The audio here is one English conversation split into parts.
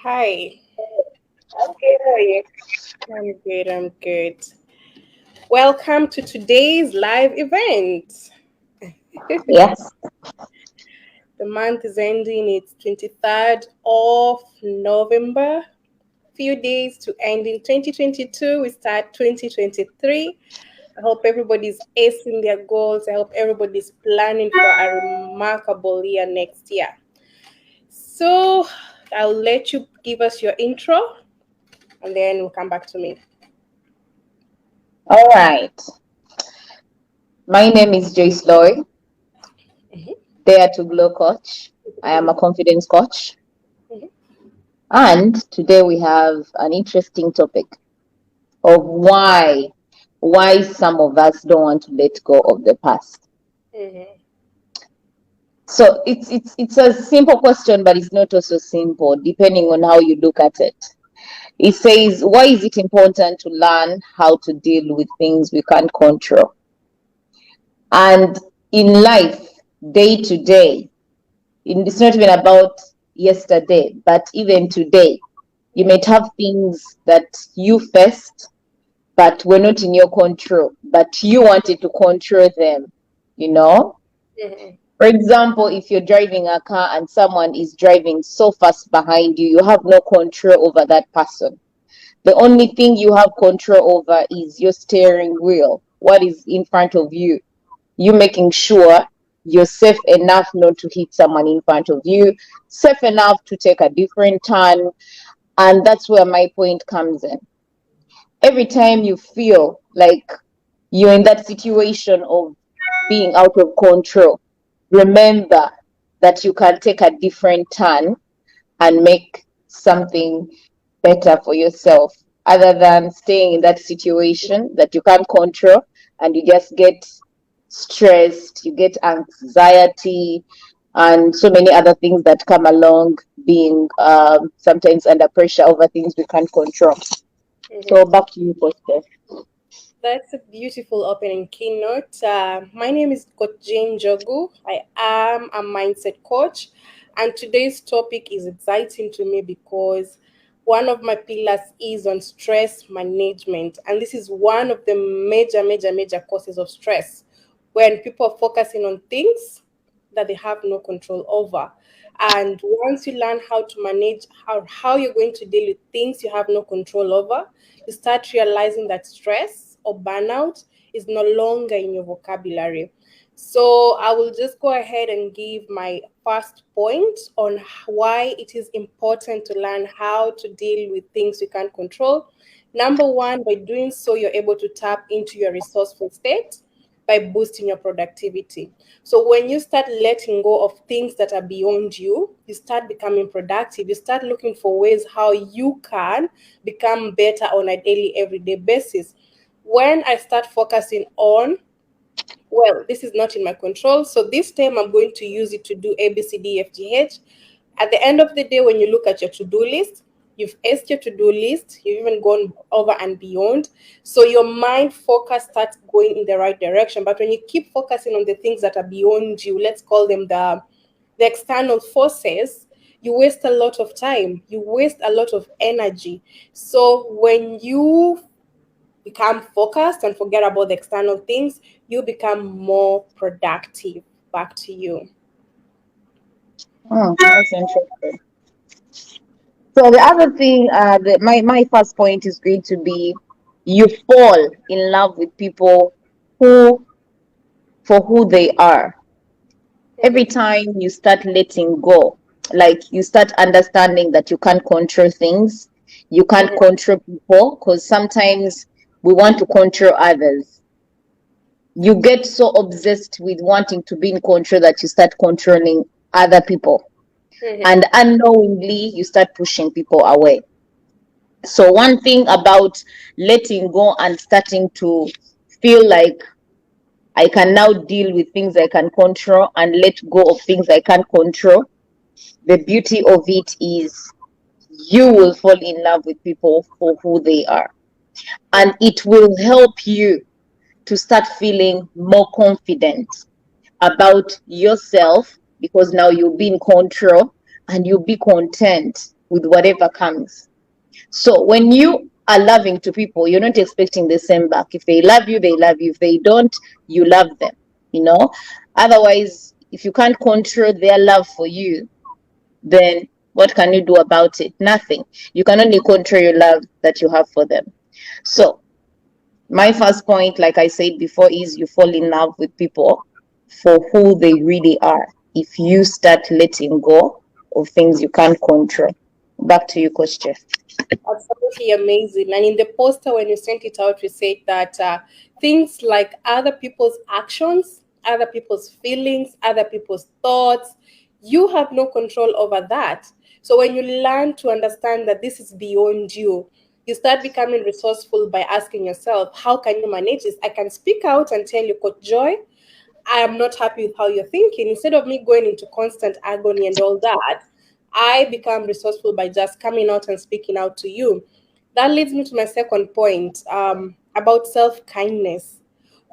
Hi, Okay, how are you? I'm good. Welcome to today's live event. Yes. The month is ending, it's 23rd of November. Few days to end in 2022, we start 2023. I hope everybody's acing their goals. I hope everybody's planning for a remarkable year next year. So, I'll let you give us your intro and then we'll come back to me. All right. My name is Joyce Lloyd, Mhm, Dare to Glow coach. I am a confidence coach. mhm, And today we have an interesting topic of why some of us don't want to let go of the past. mhm, So it's a simple question, but it's not also simple, depending on how you look at it. It says, why is it important to learn how to deal with things we can't control? And in life, day to day, it's not even about yesterday, but even today, you might have things that you faced, but were not in your control, but you wanted to control them, you know? mhm, For example, if you're driving a car and someone is driving so fast behind you, you have no control over that person. The only thing you have control over is your steering wheel, what is in front of you. You making sure you're safe enough not to hit someone in front of you, safe enough to take a different turn. And that's where my point comes in. Every time you feel like you're in that situation of being out of control, remember that you can take a different turn and make something better for yourself other than staying in that situation that you can't control and you just get stressed, you get anxiety, and so many other things that come along being sometimes under pressure over things we can't control. So mhm. back to you, Coach. That's a beautiful opening keynote. My name is Coach Jane Jogu. I am a mindset coach, and today's topic is exciting to me because one of my pillars is on stress management, and this is one of the major causes of stress when people are focusing on things that they have no control over. And once you learn how to manage how you're going to deal with things you have no control over, you start realizing that stress or burnout is no longer in your vocabulary. So I will just go ahead and give my first point on why it is important to learn how to deal with things you can't control. Number one, by doing so, you're able to tap into your resourceful state by boosting your productivity. So when you start letting go of things that are beyond you, you start becoming productive. You start looking for ways how you can become better on a daily, everyday basis. When I start focusing on, well, this is not in my control, so this time I'm going to use it to do A, B, C, D, F, G, H. At the end of the day, when you look at your to-do list, you've aced your to-do list, you've even gone over and beyond. So your mind focus starts going in the right direction. But when you keep focusing on the things that are beyond you, let's call them the external forces, you waste a lot of time, you waste a lot of energy. So when you become focused and forget about the external things, you become more productive. Back to you. That's interesting. So the other thing, my first point is going to be you fall in love with people who for who they are. Every Mhm, time you start letting go, like you start understanding that you can't control things, you can't mhm, control people, because sometimes we want to control others. You get so obsessed with wanting to be in control that you start controlling other people, mhm, and unknowingly you start pushing people away. So one thing about letting go and starting to feel like I can now deal with things I can control and let go of things I can't control. The beauty of it is you will fall in love with people for who they are. And it will help you to start feeling more confident about yourself because now you'll be in control and you'll be content. with whatever comes. So when you are loving to people, you're not expecting the same back. If they love you, they love you. If they don't, you love them, you know. Otherwise, if you can't control their love for you, then what can you do about it? Nothing. You can only control your love that you have for them. So my first point, like I said before, is you fall in love with people for who they really are. If you start letting go of things you can't control. Back to you, Coach Jeff. Absolutely amazing. And in the poster, when you sent it out, you said that things like other people's actions, other people's feelings, other people's thoughts, you have no control over that. So when you learn to understand that this is beyond you, you start becoming resourceful by asking yourself, how can you manage this? I can speak out and tell you, Coach Joy, I am not happy with how you're thinking. Instead of me going into constant agony and all that, I become resourceful by just coming out and speaking out to you. That leads me to my second point, about self kindness.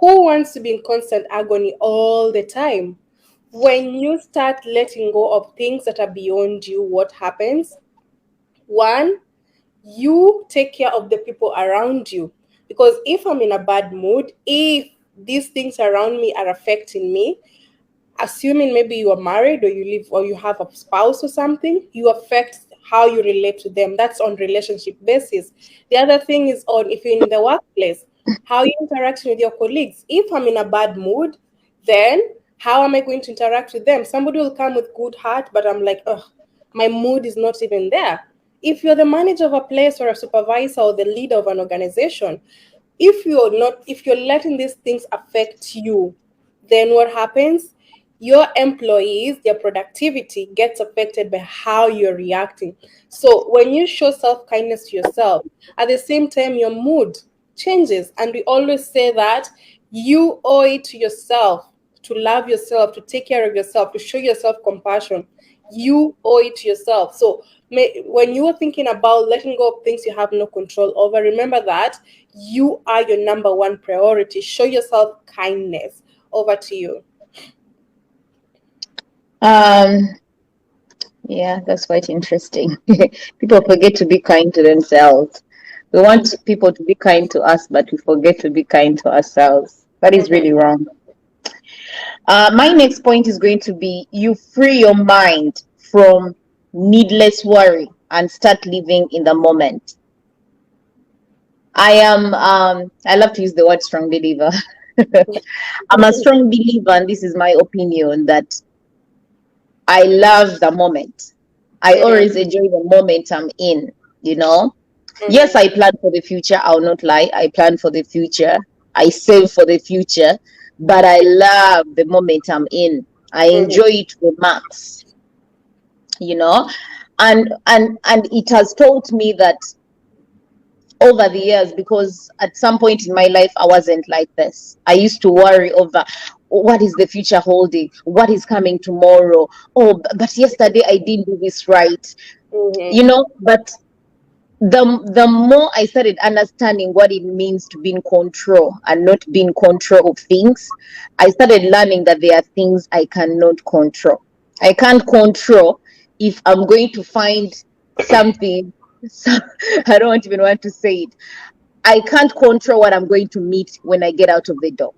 Who wants to be in constant agony all the time? When you start letting go of things that are beyond you, what happens? One, you take care of the people around you. Because if I'm in a bad mood, if these things around me are affecting me, assuming maybe you are married or you live or you have a spouse or something, you affect how you relate to them. That's on relationship basis. The other thing is on, if you're in the workplace, how you interact with your colleagues. If I'm in a bad mood, then how am I going to interact with them? Somebody will come with good heart, but I'm like, oh, my mood is not even there. If you're the manager of a place or a supervisor or the leader of an organization, if you're letting these things affect you, then what happens? Your employees, their productivity gets affected by how you're reacting. So when you show self-kindness to yourself, at the same time your mood changes. And we always say that you owe it to yourself to love yourself, to take care of yourself, to show yourself compassion. You owe it to yourself. So when you are thinking about letting go of things you have no control over, remember that you are your number one priority. Show yourself kindness. Over to you. Yeah, that's quite interesting. People forget to be kind to themselves. We want people to be kind to us, but we forget to be kind to ourselves. That is Mhm. really wrong. My next point is going to be you free your mind from needless worry and start living in the moment. I love to use the word strong believer. I'm a strong believer, and this is my opinion, that I love the moment. I Mhm. always enjoy the moment I'm in, you know. Yes, Mhm. I plan for the future. I'll not lie. I plan for the future. I save for the future, but I love the moment I'm in. I Mhm. enjoy it to the max, you know. And it has taught me that over the years, because at some point in my life I wasn't like this. I used to worry over what is the future holding, what is coming tomorrow. Oh, but yesterday I didn't do this right, Mhm. you know. But the more I started understanding what it means to be in control and not be in control of things, I started learning that there are things I cannot control. I can't control if I'm going to find something. I don't even want to say it. I can't control what I'm going to meet when I get out of the door.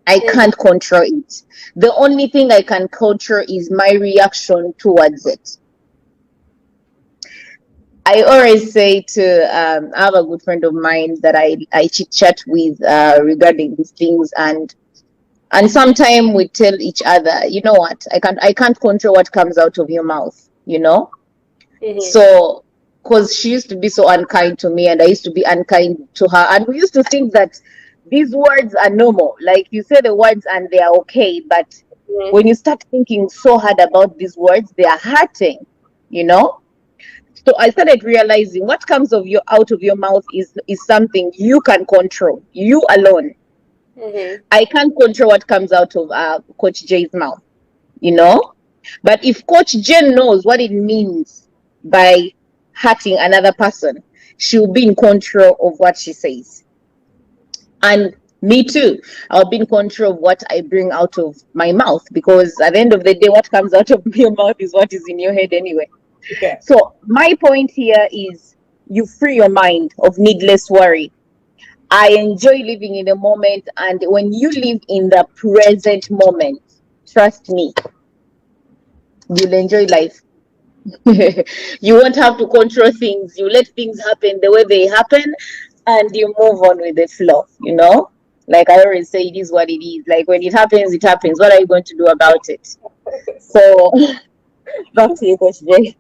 I Mhm. can't control it. The only thing I can control is my reaction towards it. I always say I have a good friend of mine that I chit chat with regarding these things, and sometimes we tell each other, you know what, I can't control what comes out of your mouth, you know. Mhm. So, because she used to be so unkind to me, and I used to be unkind to her, and we used to think that these words are normal. Like, you say the words and they are okay, but Mhm. when you start thinking so hard about these words, they are hurting, you know. So I started realizing what comes of your out of your mouth is something you can control, you alone. Mhm. I can't control what comes out of Coach J's mouth, you know. But if Coach Jen knows what it means by hurting another person, she'll be in control of what she says. And me too, I'll be in control of what I bring out of my mouth, because at the end of the day, what comes out of your mouth is what is in your head anyway. Okay. So my point here is you free your mind of needless worry. I enjoy living in the moment, and when you live in the present moment, trust me, you'll enjoy life. You won't have to control things. You let things happen the way they happen, and you move on with the flow, you know? Like I always say, it is what it is. Like when it happens, it happens. What are you going to do about it? So back to you, Coach Jay.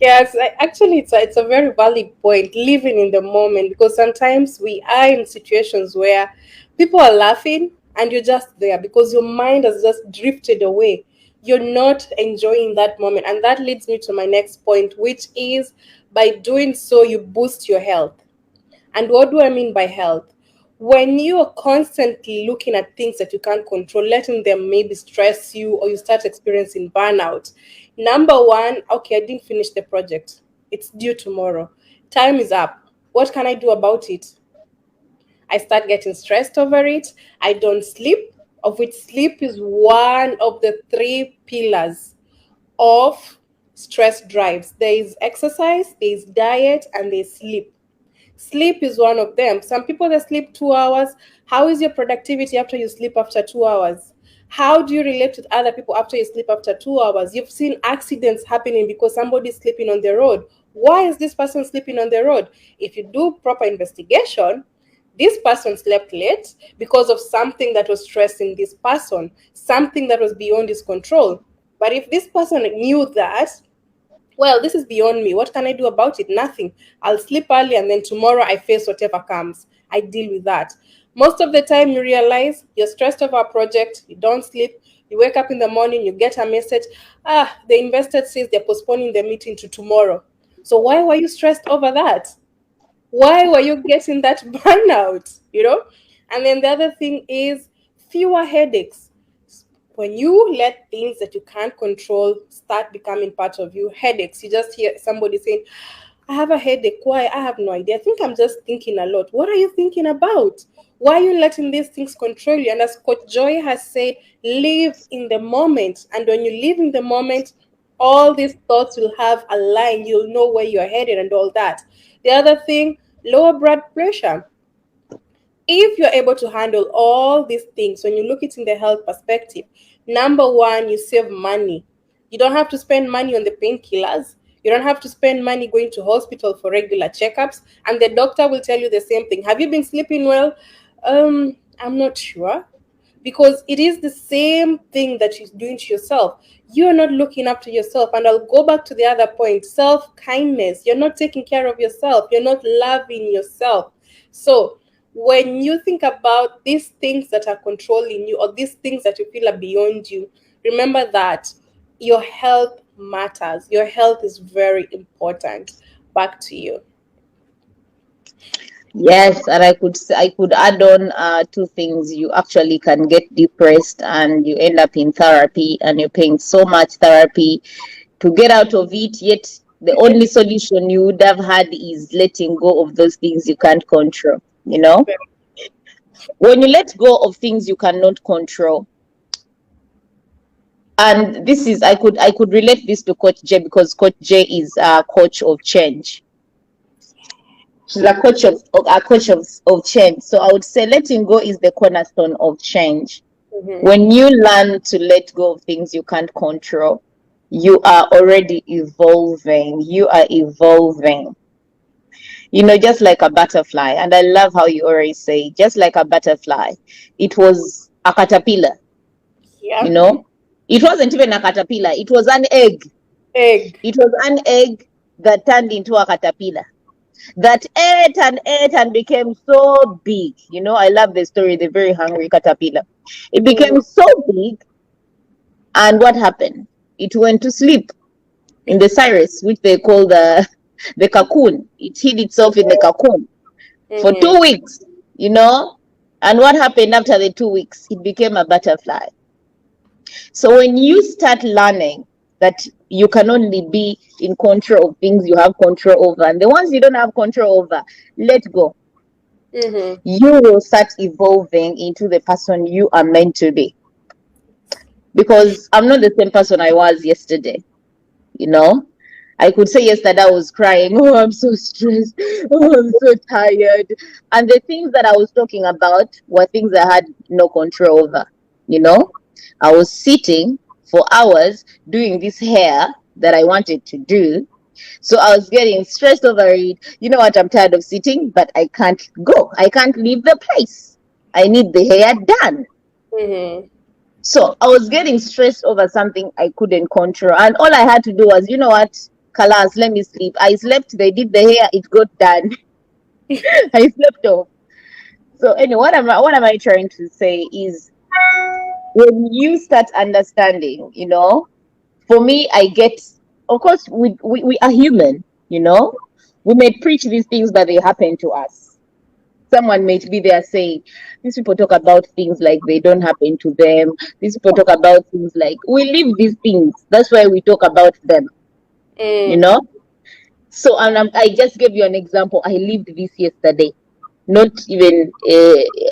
Yes, actually, it's a very valid point. Living in the moment, because sometimes we are in situations where people are laughing and you're just there because your mind has just drifted away. You're not enjoying that moment, and that leads me to my next point, which is by doing so, you boost your health. And what do I mean by health? When you are constantly looking at things that you can't control, letting them maybe stress you, or you start experiencing burnout. Number one, okay, I didn't finish the project. It's due tomorrow. Time is up. What can I do about it? I start getting stressed over it. I don't sleep, of which sleep is one of the three pillars of stress drives. There is exercise, there is diet, and there's sleep. Sleep is one of them. Some people that sleep 2 hours. How is your productivity after you sleep after 2 hours? How do you relate with other people after you sleep after 2 hours? You've seen accidents happening because somebody's sleeping on the road. Why is this person sleeping on the road? If you do proper investigation, this person slept late because of something that was stressing this person, something that was beyond his control. But if this person knew that, well, this is beyond me. What can I do about it? Nothing. I'll sleep early and then tomorrow I face whatever comes. I deal with that. Most of the time, you realize you're stressed over a project, you don't sleep, you wake up in the morning, you get a message, the investor says they're postponing the meeting to tomorrow. So, why were you stressed over that? Why were you getting that burnout? And then the other thing is fewer headaches. When you let things that you can't control start becoming part of you, headaches, you just hear somebody saying, I have a headache. Why? I have no idea. I think I'm just thinking a lot. What are you thinking about? Why are you letting these things control you? And as Coach Joy has said, live in the moment. And when you live in the moment, all these thoughts will have a line. You'll know where you're headed and all that. The other thing, lower blood pressure. If you're able to handle all these things, when you look it in the health perspective, number one, you save money. You don't have to spend money on the painkillers. You don't have to spend money going to hospital for regular checkups, and the doctor will tell you the same thing. Have you been sleeping well? I'm not sure, because it is the same thing that you're doing to yourself. You're not looking up to yourself. And I'll go back to the other point, self-kindness. You're not taking care of yourself. You're not loving yourself. So when you think about these things that are controlling you, or these things that you feel are beyond you, remember that your health matters. Your health is very important. Back to you. Yes, and I could add on two things. You actually can get depressed and you end up in therapy, and you're paying so much therapy to get out of it. Yet the only solution you would have had is letting go of those things you can't control. You know, when you let go of things you cannot control, and this is I could relate this to Coach J, because Coach J is a coach of change. She's a coach of change. So I would say letting go is the cornerstone of change. Mhm. When you learn to let go of things you can't control, you are already evolving. You are evolving. Just like a butterfly. And I love how you always say, just like a butterfly. It was a caterpillar, you Yeah. know. It wasn't even a caterpillar, it was an egg. Egg. It was an egg that turned into a caterpillar, that ate and became so big. I love the story, the very hungry caterpillar. It Mhm. became so big, and what happened? It went to sleep in the cirrus, which they call the cocoon. It hid itself in the cocoon for Mhm. 2 weeks, you know. And what happened after the 2 weeks? It became a butterfly. So when you start learning that you can only be in control of things you have control over, and the ones you don't have control over, let go. Mhm. You will start evolving into the person you are meant to be. Because I'm not the same person I was yesterday, you know. I could say yesterday I was crying. Oh, I'm so stressed. Oh, I'm so tired. And the things that I was talking about were things I had no control over. You know, I was sitting for hours doing this hair that I wanted to do. So I was getting stressed over it. You know what? I'm tired of sitting, but I can't go. I can't leave the place. I need the hair done. Mm-hmm. So I was getting stressed over something I couldn't control. And all I had to do was, you know what, Kalas, let me sleep. I slept, they did the hair, it got done. I slept off. So anyway, what am I trying to say is when you start understanding, for me, I get, of course, we are human, we may preach these things, but they happen to us. Someone may be there saying, these people talk about things like they don't happen to them. These people talk about things like we live these things. That's why we talk about them, you Mm. know? So, and I just gave you an example. I lived this yesterday, not even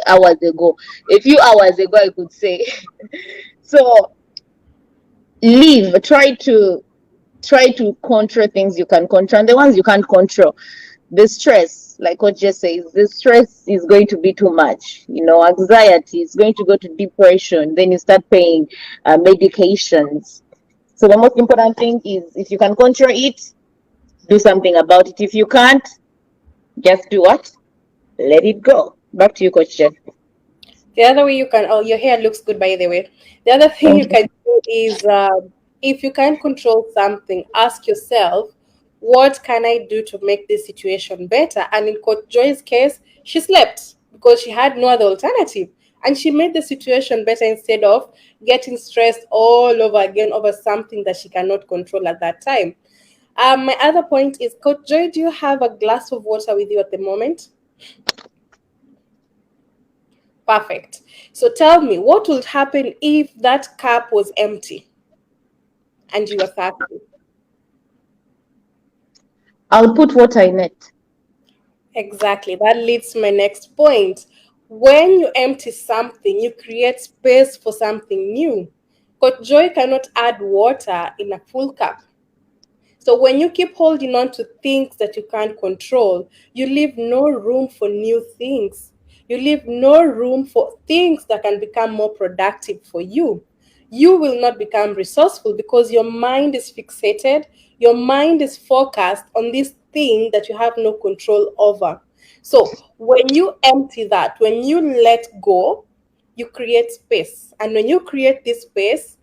hours ago. A few hours ago, I could say. So, live, try to control things you can control, and the ones you can't control, the stress, like what just says, the stress is going to be too much. Anxiety is going to go to depression. Then you start paying medications. So the most important thing is, if you can control it, do something about it. If you can't, just do what? Let it go. Back to you, Coach Jeff. The other way you can, oh, your hair looks good, by the way. The other thing Thank you you. can do is, if you can't control something, ask yourself, what can I do to make this situation better? And in Coach Joy's case, she slept because she had no other alternative. And she made the situation better instead of getting stressed all over again over something that she cannot control at that time. My other point is, Coach Joy, do you have a glass of water with you at the moment? Perfect. So tell me, what would happen if that cup was empty and you were thirsty? I'll put water in it. Exactly. That leads to my next point. When you empty something, you create space for something new. But joy cannot add water in a full cup. So when you keep holding on to things that you can't control, you leave no room for new things. You leave no room for things that can become more productive for you. You will not become resourceful because your mind is fixated, your mind is focused on this thing that you have no control over. So when you empty that, when you let go, you create space. And when you create this space,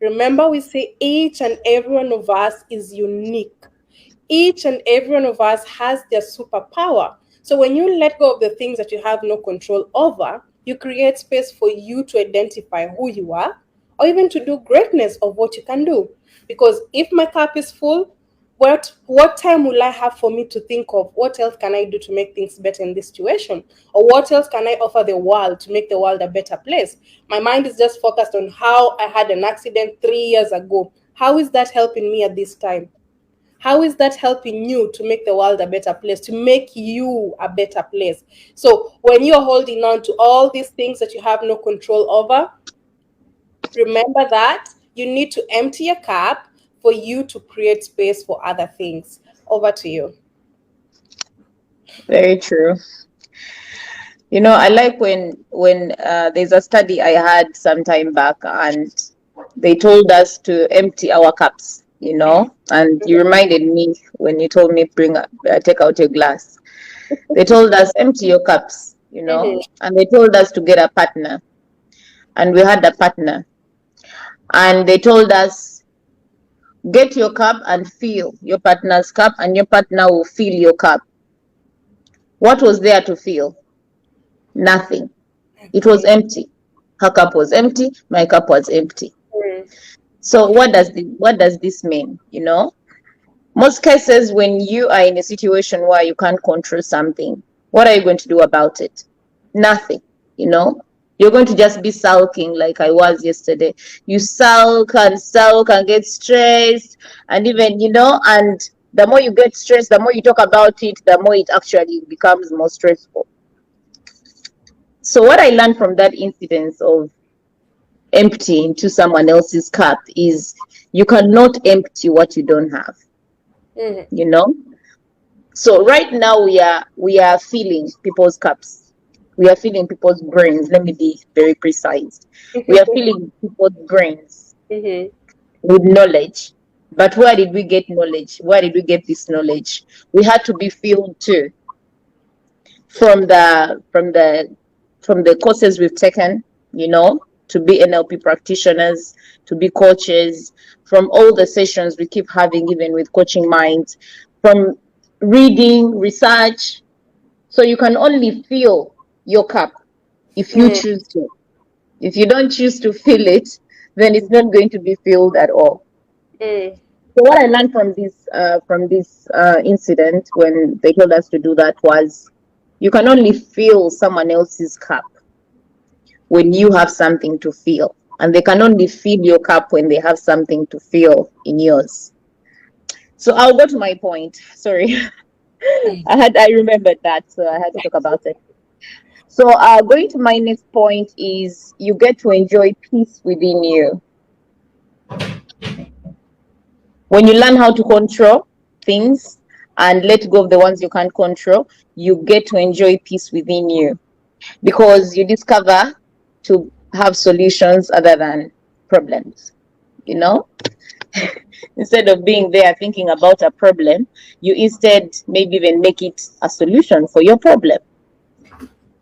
remember, we say each and every one of us is unique. Each and every one of us has their superpower. So when you let go of the things that you have no control over, you create space for you to identify who you are or even to do greatness of what you can do. Because if my cup is full, what time will I have for me to think of what else can I do to make things better in this situation? Or what else can I offer the world to make the world a better place? My mind is just focused on how I had an accident 3 years ago. How is that helping me at this time? How is that helping you to make the world a better place, to make you a better place? So when you're holding on to all these things that you have no control over, remember that you need to empty your cup for you to create space for other things. Over to you. Very true. I like when there's a study I had some time back, and they told us to empty our cups. And you reminded me when you told me take out your glass. They told us empty your cups. Mm-hmm. And they told us to get a partner, and we had a partner, and they told us get your cup and fill your partner's cup, and your partner will fill your cup. What was there to fill? Nothing. It was Okay. empty. Her cup was empty. My cup was empty. Mm. So what does this mean? Most cases, when you are in a situation where you can't control something, what are you going to do about it? Nothing. You're going to just be sulking like I was yesterday. You sulk and get stressed, and even and the more you get stressed, the more you talk about it, the more it actually becomes more stressful. So what I learned from that incident of emptying into someone else's cup is you cannot empty what you don't have. Mm-hmm. you know. So right now we are feeling people's cups. We are feeling people's brains. Let me be very precise. We are feeling people's brains Mm-hmm. with knowledge. But where did we get knowledge? Where did we get this knowledge? We had to be filled too from the courses we've taken, to be NLP practitioners, to be coaches, from all the sessions we keep having, even with Coaching Minds, from reading, research. So you can only fill your cup if you choose to. If you don't choose to fill it, then it's not going to be filled at all. Mm-hmm. So what I learned from this incident when they told us to do that was, you can only fill someone else's cup when you have something to fill, and they can only fill your cup when they have something to fill in yours. So I'll go to my point. Sorry, I remembered that, so I had to talk about it. So going to my next point is, you get to enjoy peace within you. When you learn how to control things and let go of the ones you can't control, you get to enjoy peace within you, because you discover to have solutions other than problems, you know? Instead of being there thinking about a problem, you instead maybe even make it a solution for your problem.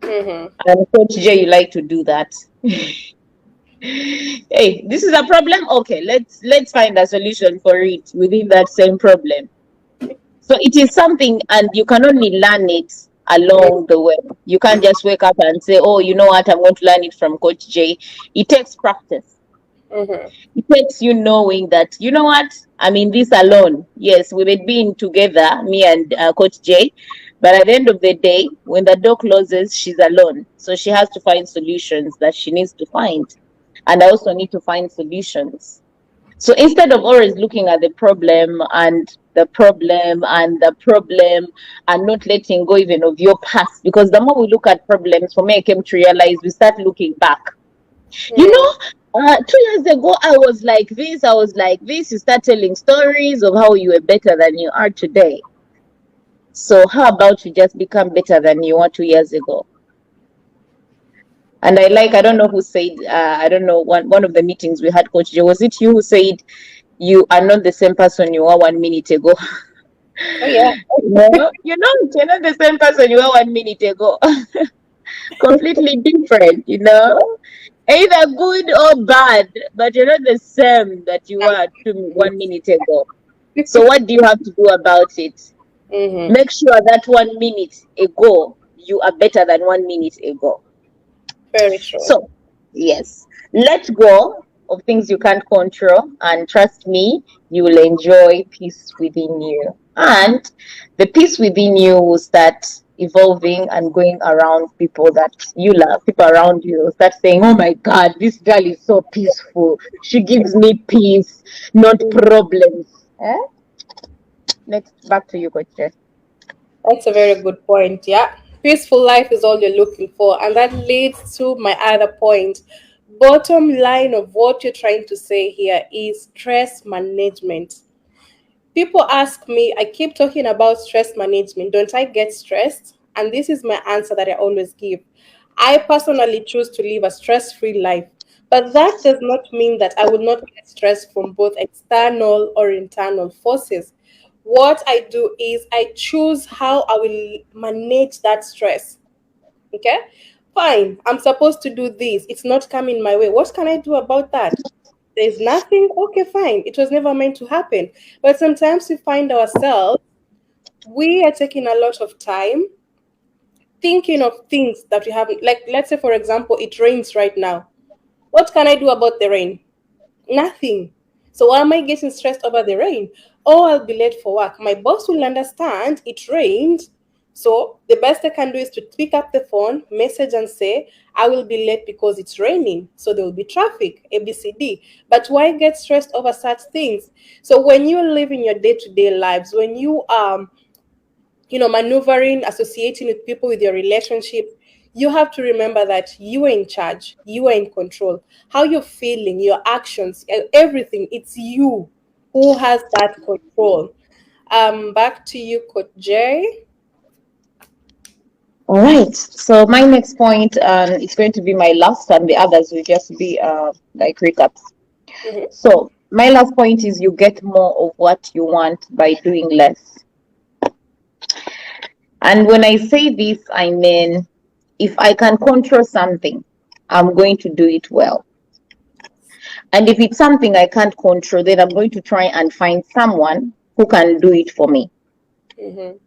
Mm-hmm. And Coach J, you like to do that. Hey, this is a problem. Okay, let's find a solution for it within that same problem. So it is something, and you can only learn it along the way. You can't just wake up and say, "Oh, you know what? I'm going to learn it from Coach J." It takes practice. Mm-hmm. It takes you knowing that, you know what? I mean, this alone. Yes, we may be together, me and Coach J, but at the end of the day, when the door closes, she's alone. So she has to find solutions that she needs to find, and I also need to find solutions. So instead of always looking at the problem and the problem and the problem, and not letting go even of your past, because the more we look at problems, for me, I came to realize we start looking back. You Mm-hmm. know, 2 years ago, I was like this, I was like this. You start telling stories of how you were better than you are today. So how about you just become better than you were 2 years ago? And I don't know who said, I don't know, one of the meetings we had, Coach J, was it you who said, you are not the same person you were 1 minute ago? Oh yeah. You're not the same person you were 1 minute ago. Completely different, either good or bad, but you're not the same that you were 1 minute ago. So what do you have to do about it? Mm-hmm. Make sure that 1 minute ago you are better than 1 minute ago. Very true. So, yes, let go of things you can't control, and trust me, you will enjoy peace within you. And the peace within you will start evolving and going around people that you love, people around you start saying, "Oh my God, this girl is so peaceful. She gives me peace, not problems." Eh? Next, back to you, Coach Jess. That's a very good point. Yeah. Peaceful life is all you're looking for. And that leads to my other point. Bottom line of what you're trying to say here is stress management. People ask me, I keep talking about stress management. Don't I get stressed? And this is my answer that I always give. I personally choose to live a stress free life. But that does not mean that I will not get stressed from both external or internal forces. What I do is I choose how I will manage that stress. Okay? Fine. I'm supposed to do this. It's not coming my way. What can I do about that? There's nothing. Okay, fine. It was never meant to happen. But sometimes we find ourselves, we are taking a lot of time thinking of things that we haven't. Like, let's say, for example, it rains right now. What can I do about the rain? Nothing. So why am I getting stressed over the rain? Oh, I'll be late for work. My boss will understand it rained. So the best I can do is to pick up the phone, message and say, I will be late because it's raining. So there will be traffic, ABCD. But why get stressed over such things? So when you're living your day-to-day lives, when you maneuvering, associating with people, with your relationship, you have to remember that you are in charge, you are in control. How you're feeling, your actions, everything, it's you who has that control. Back to you, Coach Jay. All right. So my next point, it's going to be my last, and the others will just be like recaps. Mhm. So my last point is you get more of what you want by doing less. And when I say this, I mean if I can control something, I'm going to do it well. And if it's something I can't control, then I'm going to try and find someone who can do it for me. Mhm.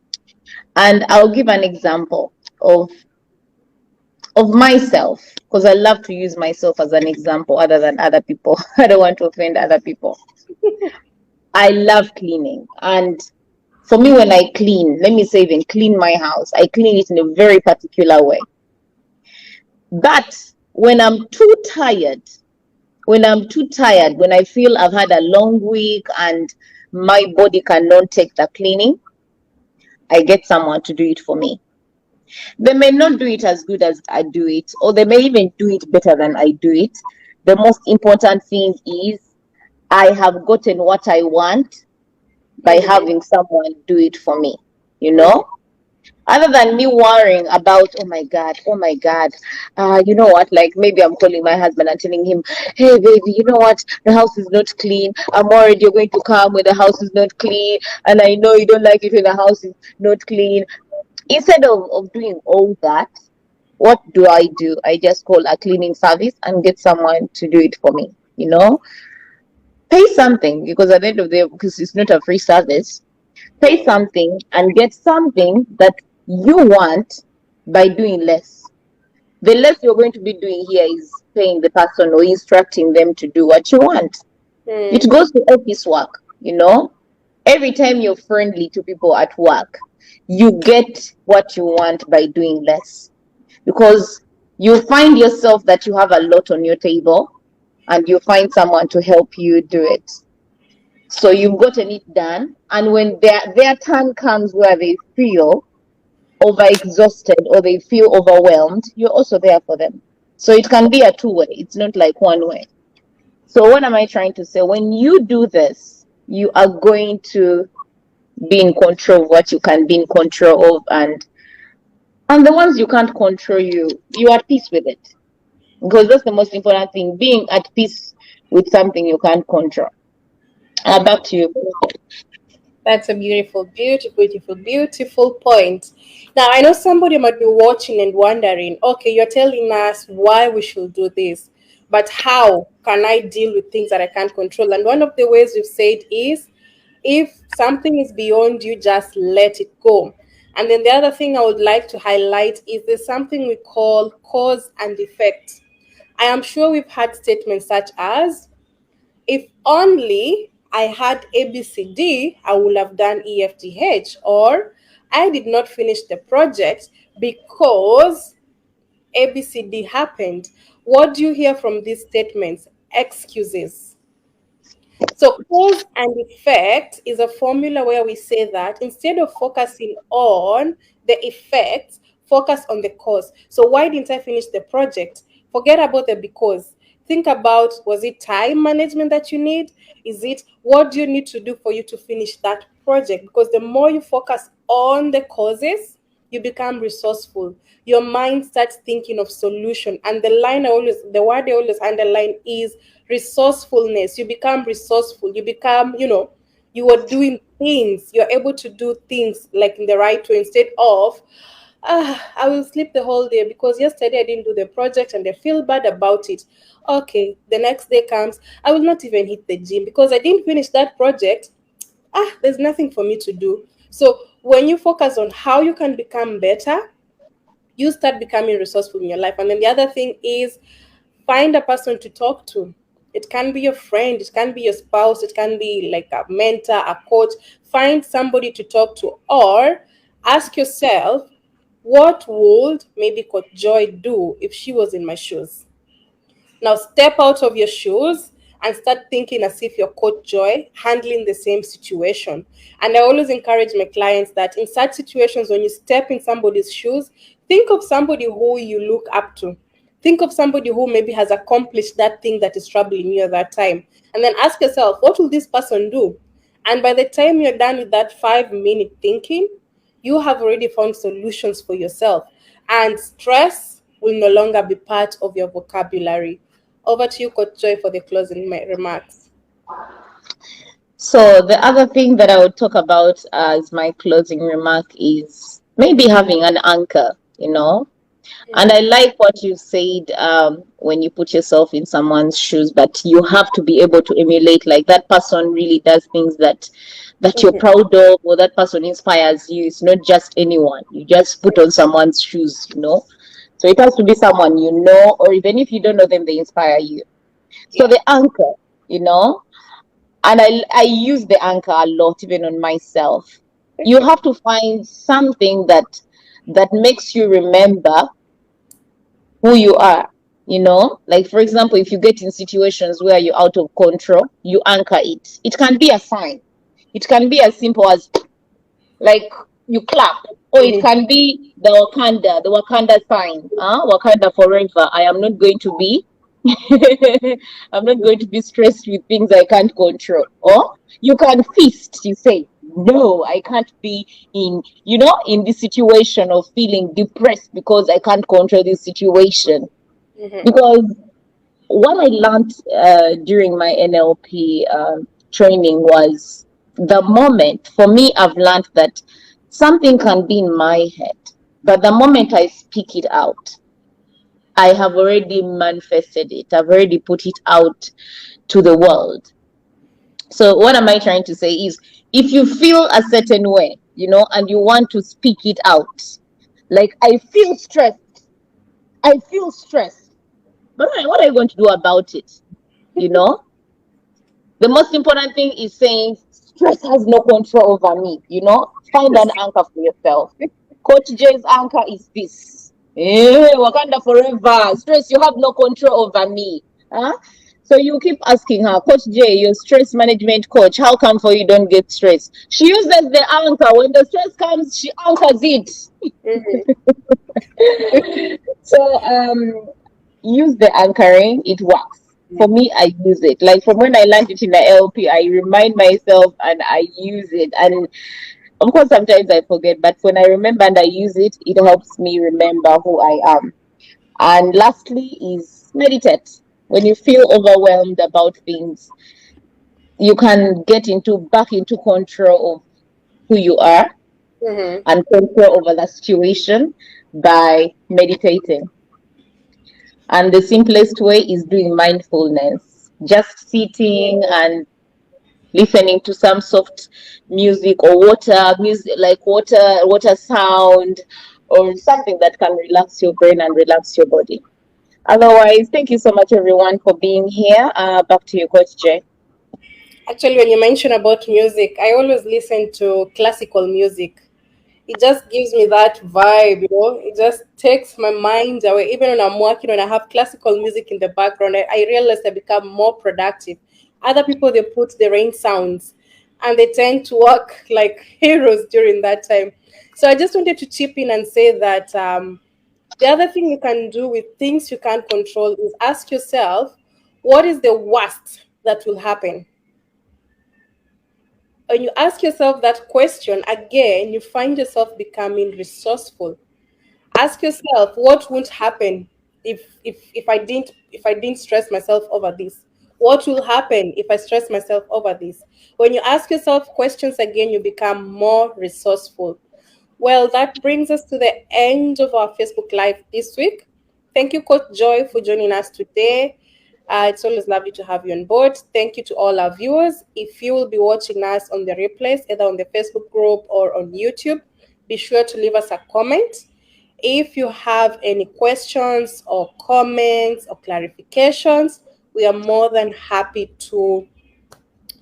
And I'll give an example of myself because I love to use myself as an example other than other people. I don't want to offend other people. I love cleaning. And for me, when I clean, let me say even clean my house, I clean it in a very particular way. But when I'm too tired, when I feel I've had a long week and my body cannot take the cleaning, I get someone to do it for me. They may not do it as good as I do it, or they may even do it better than I do it. The most important thing is I have gotten what I want by Mhm. having someone do it for me, you Mhm. know? Other than me worrying about, oh my God, you know what? Like maybe I'm calling my husband and telling him, hey, baby, you know what? The house is not clean. I'm worried you're going to come when the house is not clean. And I know you don't like it when the house is not clean. Instead of doing all that, what do? I just call a cleaning service and get someone to do it for me, you know? Pay something because at the end of the day, because it's not a free service, pay Mhm. something and get something that you want by doing less. The less you're going to be doing here is paying the person or instructing them to do what you want. It Mhm. goes to office work, you know. Every time you're friendly to people at work, you get what you want by doing less because you find yourself that you have a lot on your table and you find someone to help you do it. So you've gotten it done. And when their turn comes where they feel overexhausted or they feel overwhelmed, you're also there for them. So it can be a two-way. It's not like one way. So what am I trying to say? When you do this, you are going to be in control of what you can be in control of, and the ones you can't control, you're at peace with it. Because that's the most important thing, being at peace with something you can't control. Back to you. That's a beautiful, beautiful, beautiful, beautiful point. Now, I know somebody might be watching and wondering, okay, you're telling us why we should do this, but how can I deal with things that I can't control? And one of the ways we've said is if something is beyond you, just let it go. And then the other thing I would like to highlight is there's something we call cause and effect. I am sure we've had statements such as, if only I had ABCD, I would have done EFGH, or I did not finish the project because ABCD happened. What do you hear from these statements? Excuses. So, cause and effect is a formula where we say that instead of focusing on the effects, focus on the cause. So, why didn't I finish the project? Forget about the because. Think about, was it time management that you need? Is it what do you need to do for you to finish that project? Because the more you focus on the causes, you become resourceful. Your mind starts thinking of solution. And the word I always underline is resourcefulness. You become resourceful. You become, you are doing things. You're able to do things like in the right way instead of, I will sleep the whole day because yesterday I didn't do the project and I feel bad about it. Okay, the next day comes, I will not even hit the gym because I didn't finish that project. There's nothing for me to do. So when you focus on how you can become better, you start becoming resourceful in your life. And then the other thing is find a person to talk to. It can be your friend, it can be your spouse, it can be like a mentor, a coach. Find somebody to talk to, or ask yourself, what would maybe Coach Joy do if she was in my shoes? Now step out of your shoes and start thinking as if you're Coach Joy handling the same situation. And I always encourage my clients that in such situations, when you step in somebody's shoes, think of somebody who you look up to. Think of somebody who maybe has accomplished that thing that is troubling you at that time. And then ask yourself, what will this person do? And by the time you're done with that 5 minute thinking, you have already found solutions for yourself. And stress will no longer be part of your vocabulary. Over to you, Coach Joy, for the closing remarks. So the other thing that I would talk about as my closing remark is maybe having an anchor, you know. And I like what you said, when you put yourself in someone's shoes, but you have to be able to emulate, like that person really does things that you're proud of, or that person inspires you. It's not just anyone. You just put on someone's shoes, you know. So it has to be someone you know, or even if you don't know them, they inspire you. So Yeah. the anchor, you know, and I use the anchor a lot, even on myself. You have to find something that makes you remember who you are, you know. Like, for example, if you get in situations where you're out of control, you anchor it. It can be a sign. It can be as simple as, like, you clap, or it Mhm. can be the Wakanda sign. Wakanda forever. I am not going to be I'm not going to be stressed with things I can't control. Or you can feast, you say, no, I can't be in this situation of feeling depressed because I can't control this situation. Mhm. Because what I learned during my NLP training was, the moment, for me, I've learned that something can be in my head, but the moment I speak it out, I have already manifested it. I've already put it out to the world. So what am I trying to say is, if you feel a certain way, and you want to speak it out, like, I feel stressed. But what are you going to do about it? You know, the most important thing is saying, stress has no control over me. Find an anchor for yourself. Coach J's anchor is this. Wakanda forever. Stress, you have no control over me. Huh? So you keep asking her, Coach J, your stress management coach, how come for you don't get stress? She uses the anchor. When the stress comes, she anchors it. Mhm. So use the anchoring, it works. For me, I use it. Like, from when I learned it in the LP, I remind myself and I use it. And of course, sometimes I forget, but when I remember and I use it, it helps me remember who I am. And lastly is meditate. When you feel overwhelmed about things, you can get back into control of who you are Mhm. and control over the situation by meditating. And the simplest way is doing mindfulness, just sitting and listening to some soft music, or water music, like water sound, or something that can relax your brain and relax your body. Otherwise, thank you so much, everyone, for being here. Back to you, Coach Jay. Actually, when you mention about music, I always listen to classical music. It just gives me that vibe. It just takes my mind away. Even when I'm working, when I have classical music in the background, I realize I become more productive. Other people, they put the rain sounds and they tend to work like heroes during that time. So I just wanted to chip in and say that the other thing you can do with things you can't control is ask yourself, what is the worst that will happen? When you ask yourself that question again, you find yourself becoming resourceful. Ask yourself, what won't happen if I didn't stress myself over this? What will happen if I stress myself over this? When you ask yourself questions again, you become more resourceful. Well, that brings us to the end of our Facebook Live this week. Thank you, Coach Joy, for joining us today. It's always lovely to have you on board. Thank you to all our viewers. If you will be watching us on the replays, either on the Facebook group or on YouTube, be sure to leave us a comment. If you have any questions or comments or clarifications, we are more than happy to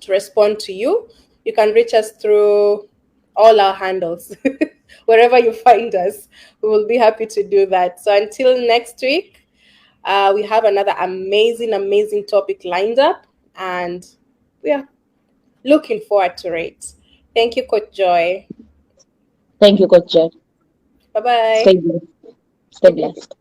respond to you. You can reach us through all our handles. Wherever you find us, we will be happy to do that. So until next week, we have another amazing, amazing topic lined up, and we are looking forward to it. Thank you, Coach Joy. Thank you, Coach Jay. Bye bye. Stay blessed. Stay blessed.